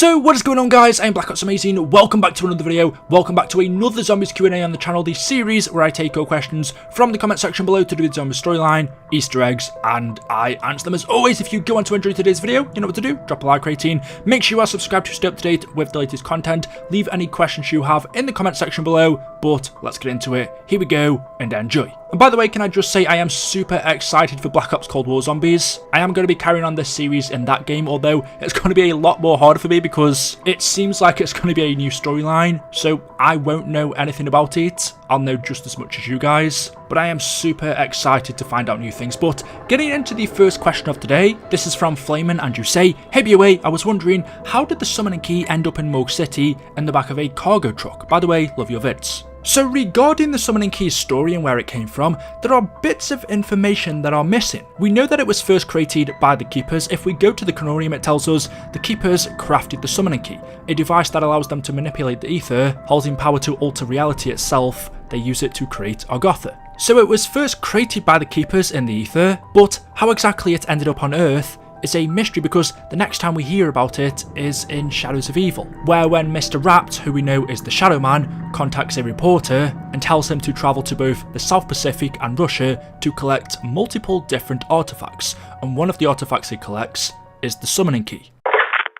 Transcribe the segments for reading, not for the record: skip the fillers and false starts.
So what is going on, guys? I am Black Ops Amazing. Welcome back to another video. Welcome back to another Zombies Q&A on the channel, the series where I take your questions from the comment section below to do with Zombies storyline, Easter eggs, and I answer them as always. If you go on to enjoy today's video, you know what to do. Drop a like rating. Make sure you are subscribed to stay up to date with the latest content. Leave any questions you have in the comment section below. But let's get into it. Here we go and enjoy. And by the way, can I just say I am super excited for Black Ops Cold War Zombies. I am going to be carrying on this series in that game, although it's going to be a lot more harder for me because it seems like it's going to be a new storyline, so I won't know anything about it. I'll know just as much as you guys, but I am super excited to find out new things. But getting into the first question of today, this is from Flamin, and you say, "Hey BOA, I was wondering, how did the summoning key end up in Morgue City in the back of a cargo truck? By the way, love your vids." So regarding the summoning key's story and where it came from, there are bits of information that are missing. We know that it was first created by the Keepers. If we go to the Canorium, it tells us the Keepers crafted the summoning key, a device that allows them to manipulate the ether, holding power to alter reality itself. They use it to create Argotha. So it was first created by the Keepers in the ether, but how exactly it ended up on Earth is a mystery because the next time we hear about it is in Shadows of Evil, where when Mr. Rapt, who we know is the Shadow Man, contacts a reporter and tells him to travel to both the South Pacific and Russia to collect multiple different artifacts, and one of the artifacts he collects is the summoning key.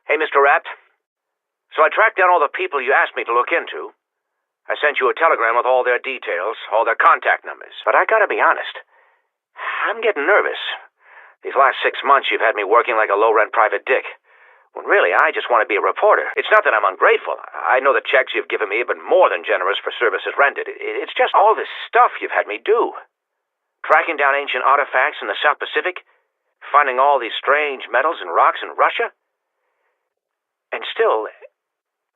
Hey, Mr. Rapt. So I tracked down all the people you asked me to look into. I sent you a telegram with all their details, all their contact numbers. But I gotta be honest, I'm getting nervous. These last 6 months you've had me working like a low-rent private dick, when really I just want to be a reporter. It's not that I'm ungrateful. I know the checks you've given me have been more than generous for services rendered. It's just all this stuff you've had me do. Tracking down ancient artifacts in the South Pacific, finding all these strange metals and rocks in Russia. And still,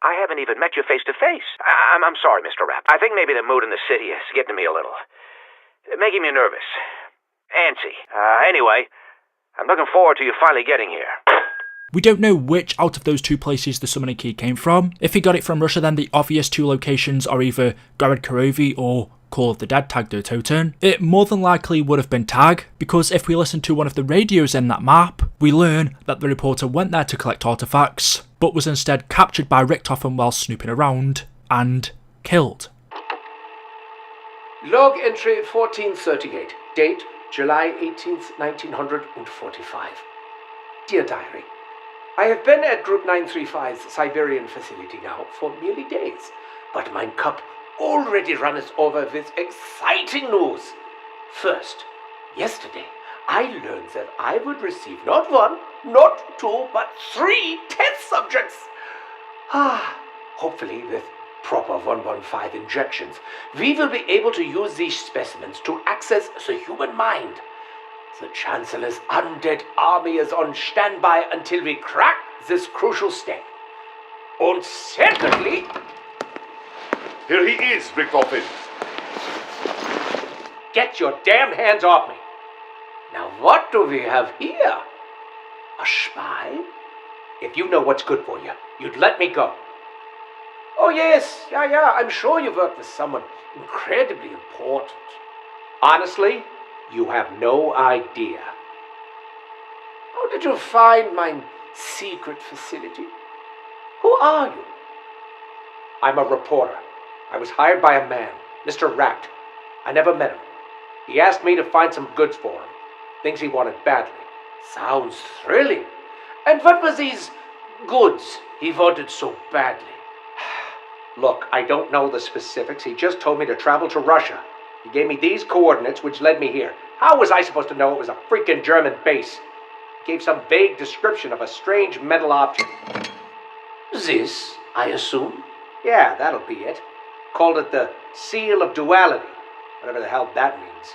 I haven't even met you face to face. I'm sorry, Mr. Rapp. I think maybe the mood in the city is getting to me a little. Making me nervous. Antsy. Anyway, I'm looking forward to you finally getting here. We don't know which out of those two places the summoning key came from. If he got it from Russia, then the obvious two locations are either Garad Karovi or Call of the Dead Tag der Toten. It more than likely would have been Tag, because if we listen to one of the radios in that map, we learn that the reporter went there to collect artifacts, but was instead captured by Richtofen while snooping around, and killed. Log entry 1438, date July 18th, 1945. Dear Diary, I have been at Group 935's Siberian facility now for merely days, but mein cup already runneth over with exciting news. First, yesterday, I learned that I would receive not one, not two, but 3 test subjects. Hopefully with proper 115 injections, we will be able to use these specimens to access the human mind. The Chancellor's undead army is on standby until we crack this crucial step. And secondly... Here he is, Richtofen. Get your damn hands off me. Now what do we have here? A spy? If you know what's good for you, you'd let me go. Oh yes, yeah, I'm sure you work with someone incredibly important. Honestly, you have no idea. How did you find my secret facility? Who are you? I'm a reporter. I was hired by a man, Mr. Rapt. I never met him. He asked me to find some goods for him. Things he wanted badly. Sounds thrilling. And what were these goods he wanted so badly? Look, I don't know the specifics. He just told me to travel to Russia. He gave me these coordinates, which led me here. How was I supposed to know it was a freaking German base? He gave some vague description of a strange metal object. This, I assume? Yeah, that'll be it. Called it the Seal of Duality. Whatever the hell that means.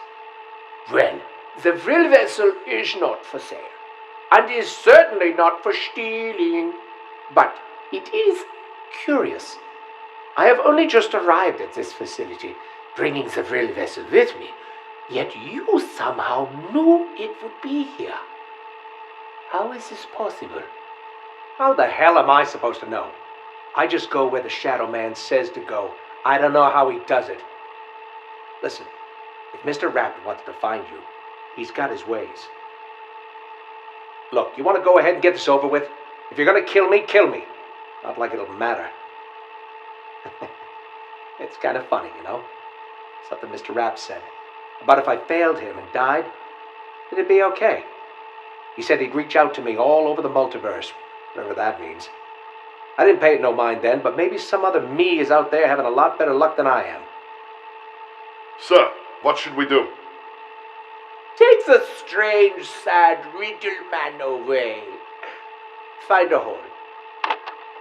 Well, the real vessel is not for sale. And is certainly not for stealing. But it is curious. I have only just arrived at this facility, bringing the real vessel with me, yet you somehow knew it would be here. How is this possible? How the hell am I supposed to know? I just go where the Shadow Man says to go. I don't know how he does it. Listen, if Mr. Rapt wants to find you, he's got his ways. Look, you want to go ahead and get this over with? If you're going to kill me, kill me. Not like it'll matter. It's kind of funny, you know? Something Mr. Rapp said. About if I failed him and died, it'd be okay. He said he'd reach out to me all over the multiverse, whatever that means. I didn't pay it no mind then, but maybe some other me is out there having a lot better luck than I am. Sir, what should we do? Take the strange, sad, riddle man away. Find a hole.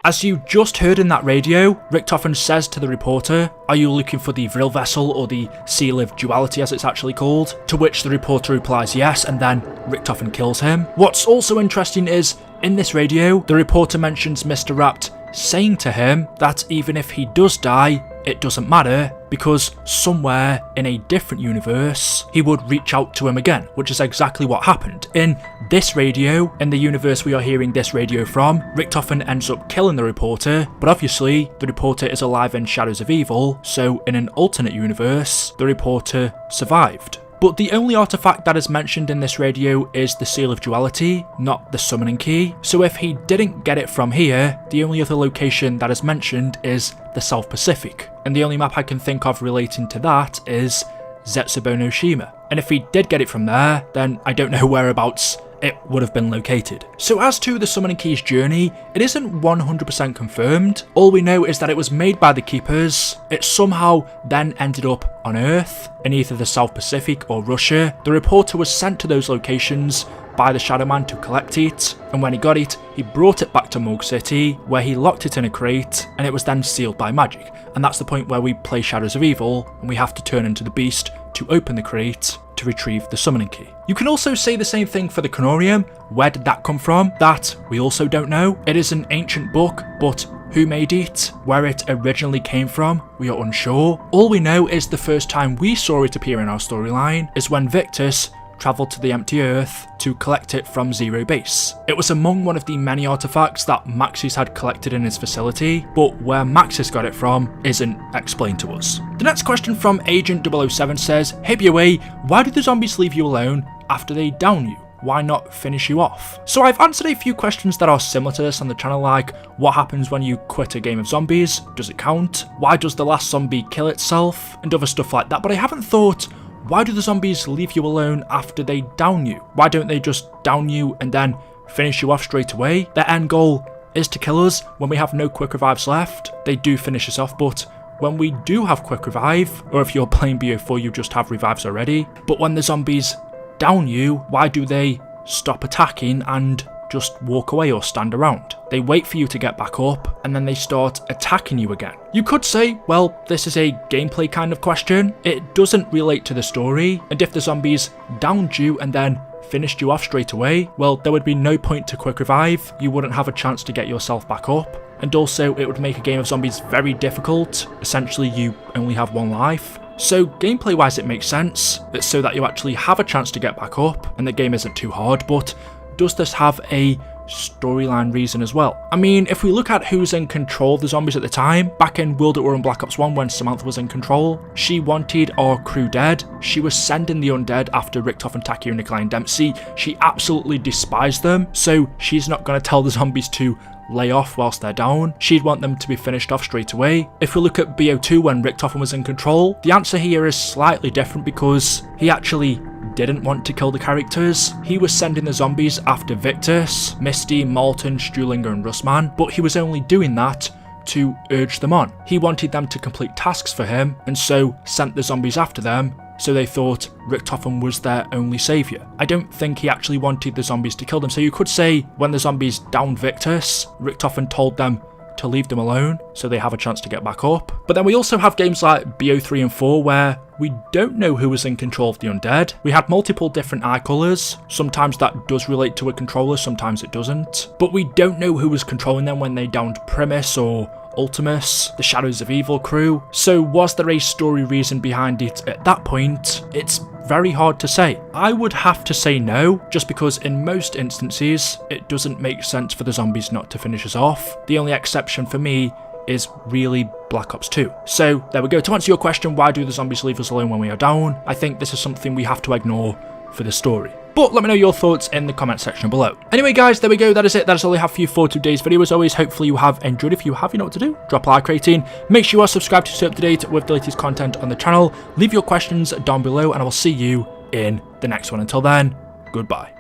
As you just heard in that radio, Richtofen says to the reporter, "Are you looking for the Vril vessel, or the Seal of Duality as it's actually called?" To which the reporter replies yes, and then Richtofen kills him. What's also interesting is, in this radio, the reporter mentions Mr. Rapt saying to him that even if he does die, it doesn't matter, because somewhere in a different universe, he would reach out to him again, which is exactly what happened. In this radio, in the universe we are hearing this radio from, Richtofen ends up killing the reporter, but obviously, the reporter is alive in Shadows of Evil, so in an alternate universe, the reporter survived. But the only artifact that is mentioned in this radio is the Seal of Duality, not the summoning key. So if he didn't get it from here, the only other location that is mentioned is the South Pacific. And the only map I can think of relating to that is Zetsubo no Shima. And if he did get it from there, then I don't know whereabouts it would have been located. So as to the Summoning Key's journey, it isn't 100% confirmed. All we know is that it was made by the Keepers. It somehow then ended up on Earth, in either the South Pacific or Russia. The reporter was sent to those locations by the Shadow Man to collect it, and when he got it, he brought it back to Morgue City, where he locked it in a crate, and it was then sealed by magic. And that's the point where we play Shadows of Evil, and we have to turn into the beast to open the crate to retrieve the summoning key. You can also say the same thing for the Canorium. Where did that come from? That we also don't know. It is an ancient book, but who made it? Where it originally came from? We are unsure. All we know is the first time we saw it appear in our storyline is when Victus travelled to the Empty Earth to collect it from Zero Base. It was among one of the many artifacts that Maxis had collected in his facility, but where Maxis got it from isn't explained to us. The next question from Agent 007 says, "Hey BOA, why do the zombies leave you alone after they down you? Why not finish you off?" So I've answered a few questions that are similar to this on the channel, like what happens when you quit a game of zombies? Does it count? Why does the last zombie kill itself? And other stuff like that, but I haven't thought, why do the zombies leave you alone after they down you? Why don't they just down you and then finish you off straight away? Their end goal is to kill us. When we have no quick revives left, they do finish us off, but when we do have quick revive, or if you're playing BO4 you just have revives already, but when the zombies down you, why do they stop attacking and just walk away or stand around? They wait for you to get back up, and then they start attacking you again. You could say, well, this is a gameplay kind of question. It doesn't relate to the story, and if the zombies downed you and then finished you off straight away, well, there would be no point to quick revive. You wouldn't have a chance to get yourself back up, and also it would make a game of zombies very difficult. Essentially, you only have one life. So gameplay wise it makes sense, it's so that you actually have a chance to get back up and the game isn't too hard, but does this have a storyline reason as well? I mean, if we look at who's in control of the zombies at the time, back in World at War and Black Ops 1 when Samantha was in control, she wanted our crew dead. She was sending the undead after Richtofen, Taki, Nikolai and Dempsey. She absolutely despised them, so she's not going to tell the zombies to lay off whilst they're down. She'd want them to be finished off straight away. If we look at BO2 when Richtofen was in control, the answer here is slightly different because he actually didn't want to kill the characters. He was sending the zombies after Victus, Misty, Malton, Strulinger and Russman, but he was only doing that to urge them on. He wanted them to complete tasks for him and so sent the zombies after them, so they thought Richtofen was their only saviour. I don't think he actually wanted the zombies to kill them, so you could say when the zombies downed Victus, Richtofen told them to leave them alone so they have a chance to get back up. But then we also have games like BO3 and 4 where we don't know who was in control of the undead. We had multiple different eye colours. Sometimes that does relate to a controller, sometimes it doesn't. But we don't know who was controlling them when they downed Primis or Ultimus, the Shadows of Evil crew. So was there a story reason behind it at that point? It's very hard to say. I would have to say no, just because in most instances, it doesn't make sense for the zombies not to finish us off. The only exception for me is really Black Ops 2. So there we go. To answer your question, why do the zombies leave us alone when we are down? I think this is something we have to ignore for the story. But let me know your thoughts in the comment section below. Anyway guys, there we go, that is it, that is all I have for you for today's video. As always, hopefully you have enjoyed. If you have, you know what to do, drop a like rating, make sure you are subscribed to stay up to date with the latest content on the channel, leave your questions down below, and I will see you in the next one. Until then, goodbye.